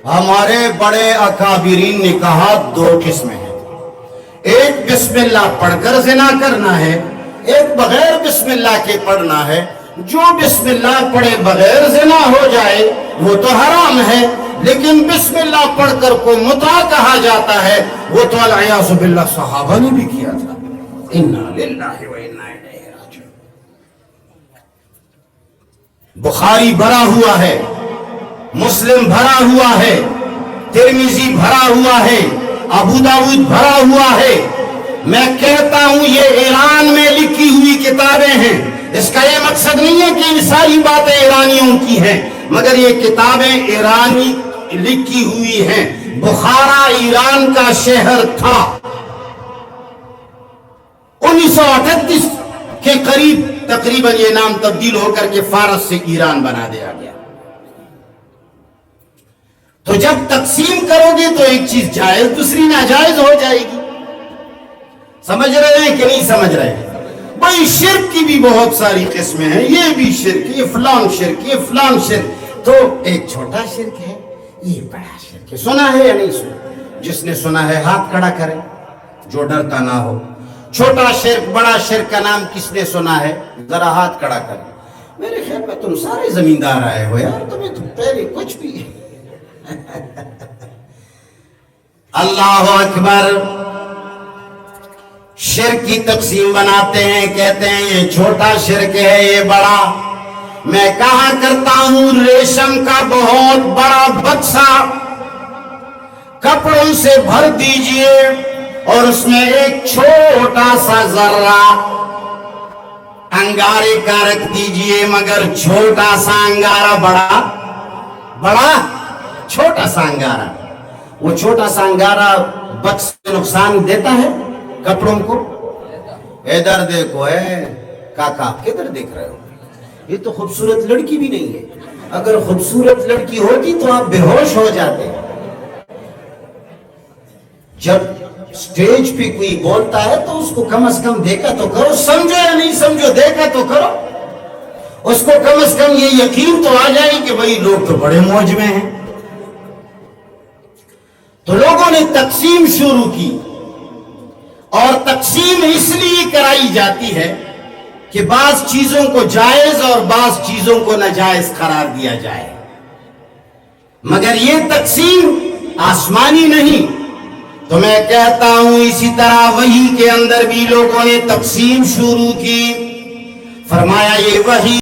ہمارے بڑے اکابرین نے کہا دو قسمیں ہیں، ایک بسم اللہ پڑھ کر زنا کرنا ہے، ایک بغیر بسم اللہ کے پڑھنا ہے۔ جو بسم اللہ پڑھے بغیر زنا ہو جائے وہ تو حرام ہے، لیکن بسم اللہ پڑھ کر کو متع کہا جاتا ہے وہ تو العیاذ باللہ صحابہ نے بھی کیا تھا۔ انا للہ و انا الیہ راجعون۔ بخاری بھرا ہوا ہے، مسلم بھرا ہوا ہے، ترمذی بھرا ہوا ہے، ابو داؤد بھرا ہوا ہے۔ میں کہتا ہوں یہ ایران میں لکھی ہوئی کتابیں ہیں، اس کا یہ مقصد نہیں ہے کہ یہ ساری باتیں ایرانیوں کی ہیں، مگر یہ کتابیں ایرانی لکھی ہوئی ہیں۔ بخارا ایران کا شہر تھا، 1938 کے قریب تقریباً یہ نام تبدیل ہو کر کے فارس سے ایران بنا دیا گیا۔ تو جب تقسیم کرو گے تو ایک چیز جائز دوسری ناجائز ہو جائے گی۔ سمجھ رہے ہیں کہ نہیں سمجھ رہے ہیں؟ بھائی شرک کی بھی بہت ساری قسمیں ہیں، یہ بھی شرک، یہ فلان شرک، یہ فلان شرک۔ تو ایک چھوٹا شرک ہے، یہ بڑا شرک ہے۔ سنا ہے یا نہیں سنا؟ جس نے سنا ہے ہاتھ کھڑا کرے جو ڈرتا نہ ہو۔ چھوٹا شرک بڑا شرک کا نام کس نے سنا ہے؟ ذرا ہاتھ کھڑا کرے۔ میرے خیال میں تم سارے زمیندار آئے ہو یار، تمہیں تو پہلے کچھ بھی اللہ اکبر۔ شرک کی تقسیم بناتے ہیں، کہتے ہیں یہ چھوٹا شرک ہے، یہ بڑا۔ میں کہا کرتا ہوں ریشم کا بہت بڑا بکسا کپڑوں سے بھر دیجئے اور اس میں ایک چھوٹا سا ذرہ انگارے کا رکھ دیجئے، مگر چھوٹا سا انگارہ بڑا چھوٹا سا انگارہ، وہ چھوٹا سا انگارہ بکس میں نقصان دیتا ہے کپڑوں کو؟ ادھر دیکھو کاکا، کدھر دیکھ رہے ہو؟ یہ تو خوبصورت لڑکی بھی نہیں ہے، اگر خوبصورت لڑکی ہوتی تو آپ بے ہوش ہو جاتے۔ جب سٹیج پہ کوئی بولتا ہے تو اس کو کم از کم دیکھا تو کرو، سمجھو یا نہیں سمجھو، دیکھا تو کرو، اس کو کم از کم یہ یقین تو آ جائے کہ بھئی لوگ تو بڑے موج میں ہیں۔ تو لوگوں نے تقسیم شروع کی، اور تقسیم اس لیے کرائی جاتی ہے کہ بعض چیزوں کو جائز اور بعض چیزوں کو ناجائز قرار دیا جائے، مگر یہ تقسیم آسمانی نہیں۔ تو میں کہتا ہوں اسی طرح وحی کے اندر بھی لوگوں نے تقسیم شروع کی، فرمایا یہ وحی